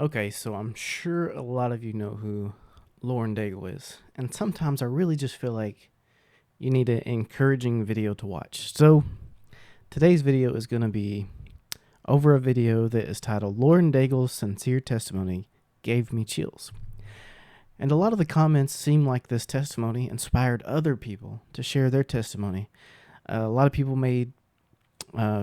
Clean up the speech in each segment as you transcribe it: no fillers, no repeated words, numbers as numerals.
Okay, so I'm sure a lot of you know who Lauren Daigle is, and sometimes I really just feel like you need an encouraging video to watch. So today's video is going to be over a video that is titled Lauren Daigle's Sincere Testimony Gave Me Chills. And a lot of the comments seem like this testimony inspired other people to share their testimony. A lot of people made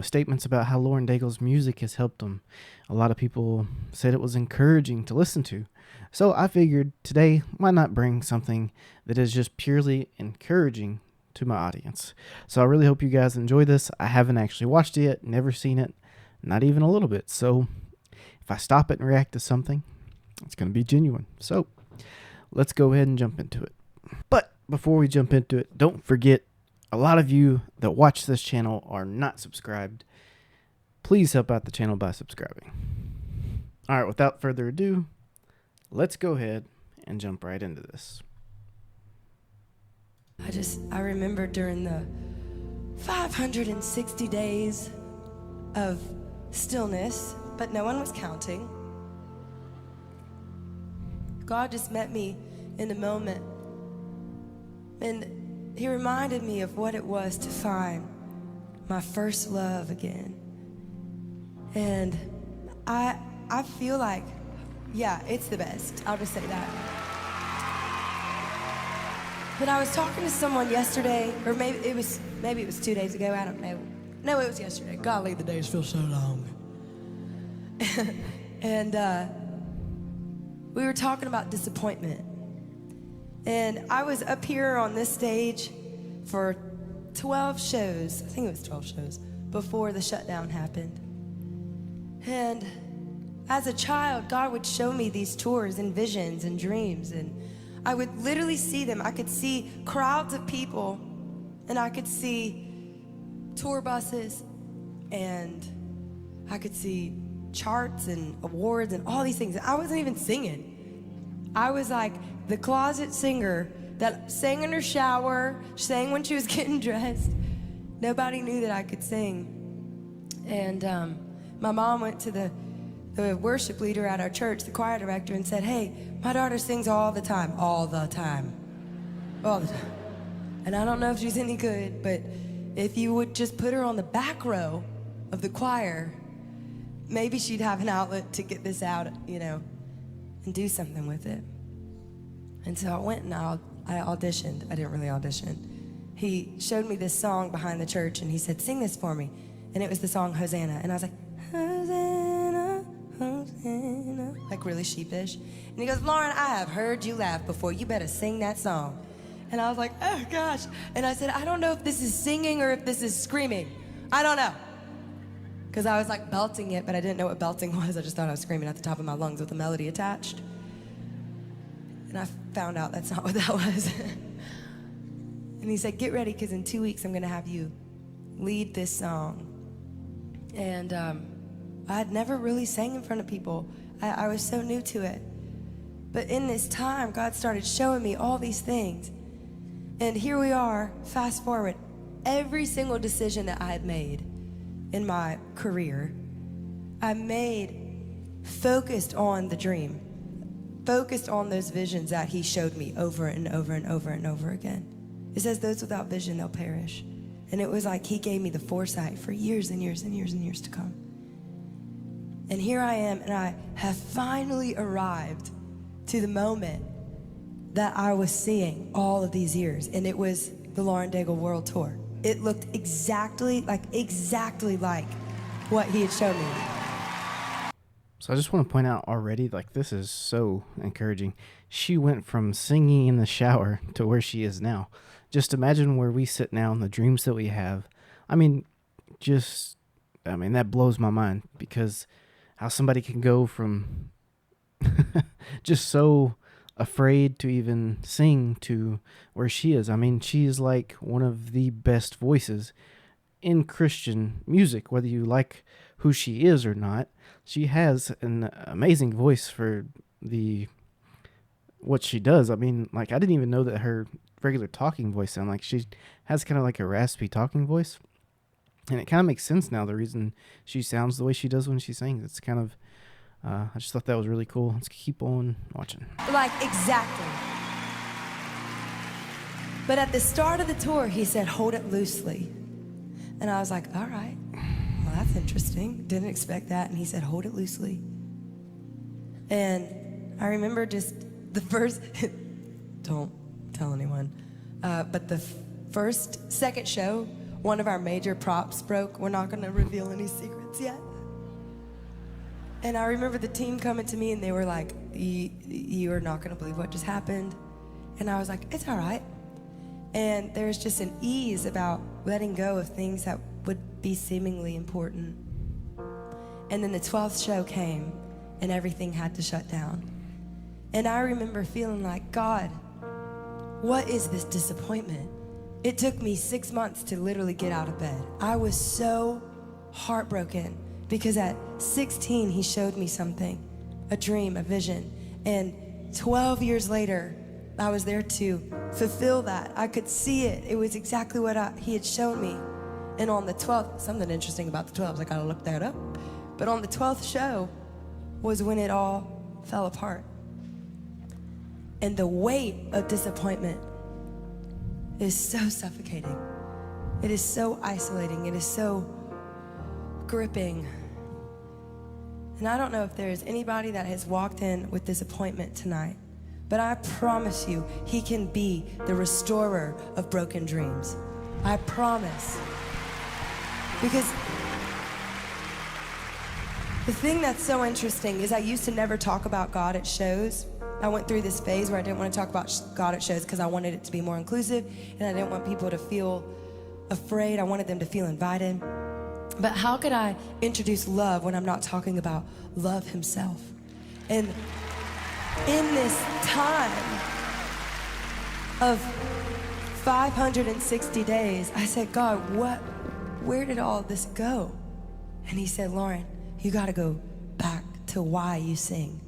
statements about how Lauren Daigle's music has helped them. A lot of people said it was encouraging to listen to. So I figured today, why not bring something that is just purely encouraging to my audience? So I really hope you guys enjoy this. I haven't actually watched it yet, never seen it, not even a little bit. So if I stop it and react to something, it's going to be genuine. So let's go ahead and jump into it. But before we jump into it, don't forget, a lot of you that watch this channel are not subscribed. Please help out the channel by subscribing. All right, without further ado, let's go ahead and jump right into this. I remember during the 560 days of stillness, but no one was counting. God just met me in a moment, and He reminded me of what it was to find my first love again. And I feel like, yeah, it's the best. I'll just say that. But I was talking to someone yesterday, or maybe it was 2 days ago, I don't know. No, it was yesterday. Golly, the days feel so long. And we were talking about disappointment. And I was up here on this stage for 12 shows, I think it was 12 shows, before the shutdown happened. And as a child, God would show me these tours and visions and dreams, and I would literally see them. I could see crowds of people, and I could see tour buses, and I could see charts and awards and all these things. I wasn't even singing. I was like the closet singer that sang in her shower, sang when she was getting dressed. Nobody knew that I could sing. And my mom went to the worship leader at our church, the choir director, and said, "Hey, my daughter sings all the time, all the time, all the time. And I don't know if she's any good, but if you would just put her on the back row of the choir, maybe she'd have an outlet to get this out, and do something with it." And so I went and I auditioned. I didn't really audition. He showed me this song behind the church, and he said, "Sing this for me." And it was the song Hosanna. And I was like, "Hosanna, Hosanna," like really sheepish. And he goes, "Lauren, I have heard you laugh before. You better sing that song." And I was like, "Oh gosh." And I said, "I don't know if this is singing or if this is screaming. I don't know." Because I was like belting it, but I didn't know what belting was. I just thought I was screaming at the top of my lungs with a melody attached. And I found out that's not what that was. And he said, "Get ready, because in 2 weeks I'm going to have you lead this song." And I had never really sang in front of people. I was so new to it. But in this time, God started showing me all these things. And here we are, fast forward. Every single decision that I had made in my career, I made focused on the dream, focused on those visions that He showed me over and over and over and over again. It says, "Those without vision, they'll perish." And it was like He gave me the foresight for years and years and years and years to come. And here I am, and I have finally arrived to the moment that I was seeing all of these years. And it was the Lauren Daigle World Tour. It looked exactly like what He had shown me. So I just want to point out already, like, this is so encouraging. She went from singing in the shower to where she is now. Just imagine where we sit now and the dreams that we have. That blows my mind, because how somebody can go from just so afraid to even sing to where she is. She is like one of the best voices in Christian music, whether you like who she is or not. She has an amazing voice for what she does. I didn't even know that her regular talking voice sounded like she has kind of like a raspy talking voice. And it kind of makes sense now, the reason she sounds the way she does when she sings. It's kind of I just thought that was really cool. Let's keep on watching. Like, exactly. But at the start of the tour, he said, hold it loosely. And I was like, all right, well, that's interesting. Didn't expect that. And he said, hold it loosely. And I remember just the first, don't tell anyone, but the second show, one of our major props broke. We're not going to reveal any secrets yet. And I remember the team coming to me and they were like, you are not going to believe what just happened. And I was like, it's all right. And there's just an ease about letting go of things that would be seemingly important. And then the 12th show came and everything had to shut down. And I remember feeling like, God, what is this disappointment? It took me 6 months to literally get out of bed. I was so heartbroken because at 16, he showed me something, a dream, a vision. And 12 years later, I was there to fulfill that. I could see it. It was exactly what he had shown me. And on the 12th, something interesting about the 12th, I gotta look that up. But on the 12th show was when it all fell apart. And the weight of disappointment is so suffocating. It is so isolating. It is so gripping. And I don't know if there is anybody that has walked in with disappointment tonight, but I promise you, he can be the restorer of broken dreams. I promise. Because the thing that's so interesting is I used to never talk about God at shows. I went through this phase where I didn't want to talk about God at shows because I wanted it to be more inclusive and I didn't want people to feel afraid. I wanted them to feel invited. But how could I introduce love when I'm not talking about love himself? And in this time of 560 days, I said, God, where did all this go? And he said, Lauren, you got to go back to why you sing.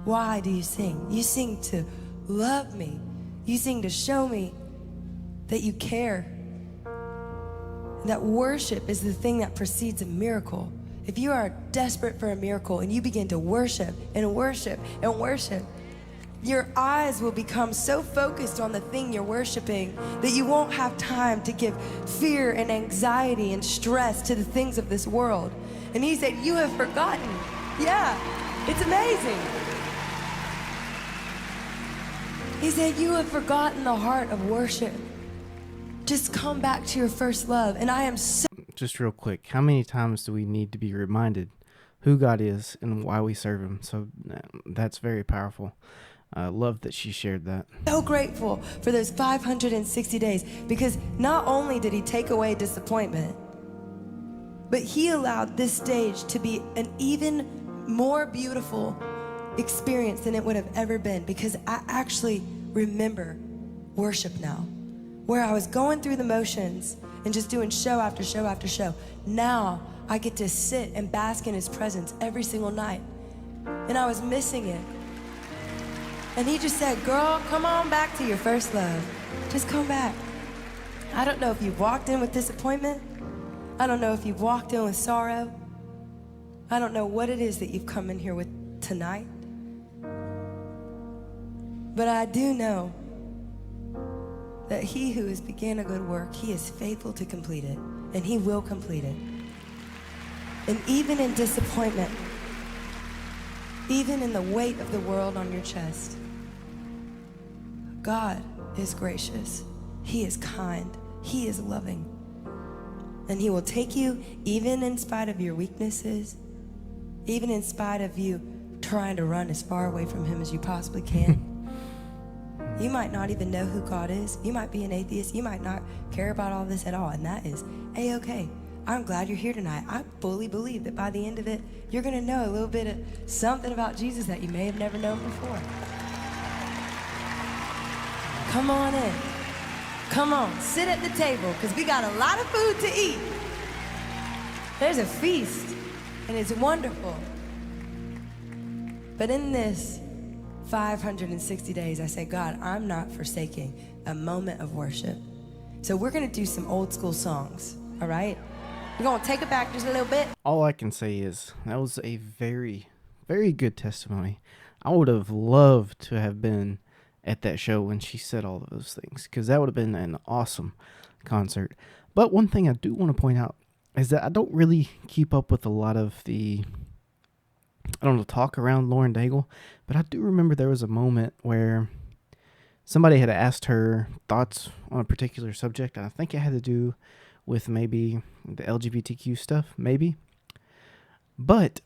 Why do you sing? You sing to love me. You sing to show me that you care. That worship is the thing that precedes a miracle. If you are desperate for a miracle and you begin to worship and worship and worship, your eyes will become so focused on the thing you're worshiping that you won't have time to give fear and anxiety and stress to the things of this world. And he said, you have forgotten. Yeah, it's amazing. He said, you have forgotten the heart of worship. Just come back to your first love. And I am so... Just real quick, how many times do we need to be reminded who God is and why we serve him? So that's very powerful. I love that she shared that. So grateful for those 560 days because not only did he take away disappointment, but he allowed this stage to be an even more beautiful experience than it would have ever been because I actually remember worship now. Where I was going through the motions and just doing show after show after show. Now I get to sit and bask in his presence every single night. And I was missing it. And he just said, girl, come on back to your first love. Just come back. I don't know if you've walked in with disappointment. I don't know if you've walked in with sorrow. I don't know what it is that you've come in here with tonight. But I do know that he who has began a good work, he is faithful to complete it, and he will complete it. And even in disappointment, even in the weight of the world on your chest, God is gracious, he is kind, he is loving. And he will take you even in spite of your weaknesses, even in spite of you trying to run as far away from him as you possibly can. You might not even know who God is. You might be an atheist. You might not care about all this at all, and that is A-okay. I'm glad you're here tonight. I fully believe that by the end of it, you're going to know a little bit of something about Jesus that you may have never known before. Come on in. Come on, sit at the table, because we got a lot of food to eat. There's a feast, and it's wonderful. But in this 560 days, I say, God, I'm not forsaking a moment of worship. So we're going to do some old school songs, all right? We're going to take it back just a little bit. All I can say is that was a very, very good testimony. I would have loved to have been at that show when she said all of those things, because that would have been an awesome concert. But one thing I do want to point out is that I don't really keep up with a lot of the, I don't know, talk around Lauren Daigle, but I do remember there was a moment where somebody had asked her thoughts on a particular subject, and I think it had to do with maybe the LGBTQ stuff, maybe. But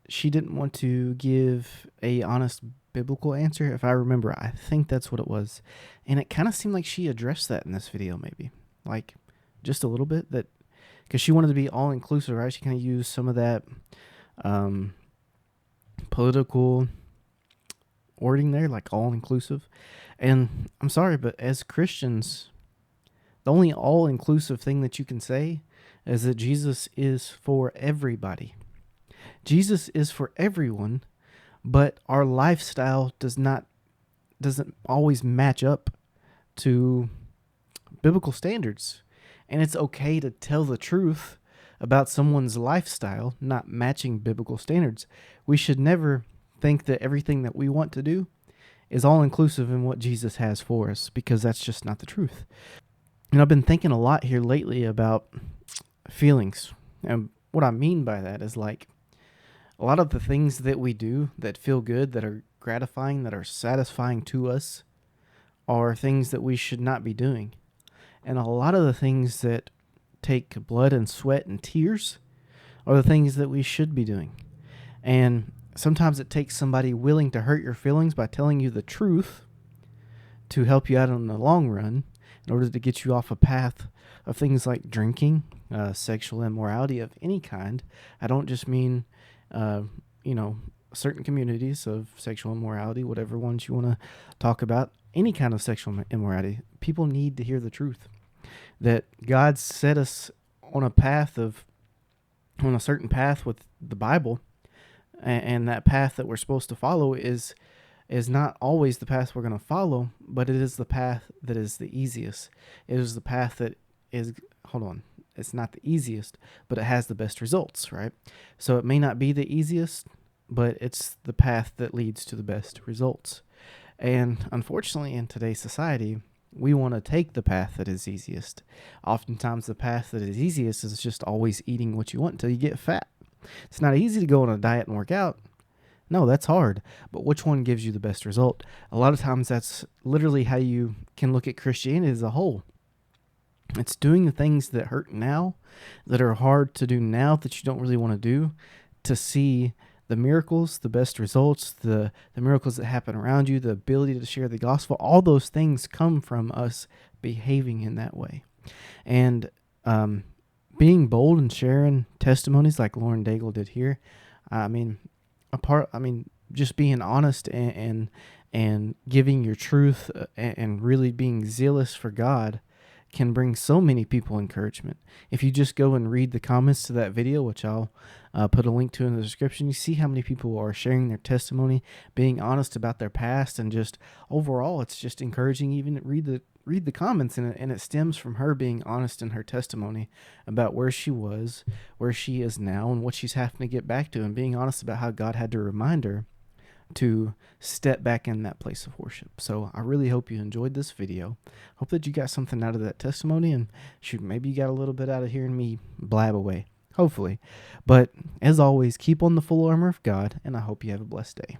she didn't want to give a honest biblical answer, if I remember. I think that's what it was. And it kind of seemed like she addressed that in this video, maybe. Like, just a little bit, that because she wanted to be all-inclusive, right? She kind of used some of that political wording there, like all-inclusive. And I'm sorry, but as Christians, the only all-inclusive thing that you can say is that Jesus is for everybody. Jesus is for everyone, but our lifestyle doesn't always match up to biblical standards. And it's okay to tell the truth about someone's lifestyle not matching biblical standards. We should never think that everything that we want to do is all inclusive in what Jesus has for us, because that's just not the truth. And I've been thinking a lot here lately about feelings. And what I mean by that is, like, a lot of the things that we do that feel good, that are gratifying, that are satisfying to us, are things that we should not be doing. And a lot of the things that take blood and sweat and tears are the things that we should be doing. And sometimes it takes somebody willing to hurt your feelings by telling you the truth to help you out in the long run, in order to get you off a path of things like drinking, sexual immorality of any kind. I don't just mean, certain communities of sexual immorality, whatever ones you want to talk about, any kind of sexual immorality. People need to hear the truth, that God set us on a certain path with the Bible, and that path that we're supposed to follow is not always the path we're going to follow, but it is the path that is the easiest. It is the path that is, it's not the easiest, but it has the best results, right? So it may not be the easiest, but it's the path that leads to the best results. And unfortunately, in today's society, we want to take the path that is easiest. Oftentimes, the path that is easiest is just always eating what you want until you get fat. It's not easy to go on a diet and work out. No, that's hard. But which one gives you the best result? A lot of times that's literally how you can look at Christianity as a whole. It's doing the things that hurt now, that are hard to do now, that you don't really want to do, to see the miracles, the best results, the miracles that happen around you, the ability to share the gospel. All those things come from us behaving in that way. And being bold and sharing testimonies like Lauren Daigle did here, just being honest and giving your truth and really being zealous for God can bring so many people encouragement. If you just go and read the comments to that video, which I'll put a link to in the description, you see how many people are sharing their testimony, being honest about their past, and just overall, it's just encouraging. Even read the comments, and it stems from her being honest in her testimony about where she was, where she is now, and what she's having to get back to, and being honest about how God had to remind her to step back in that place of worship. So I really hope you enjoyed this video. Hope that you got something out of that testimony, and maybe you got a little bit out of hearing me blab away. Hopefully. But as always, keep on the full armor of God, and I hope you have a blessed day.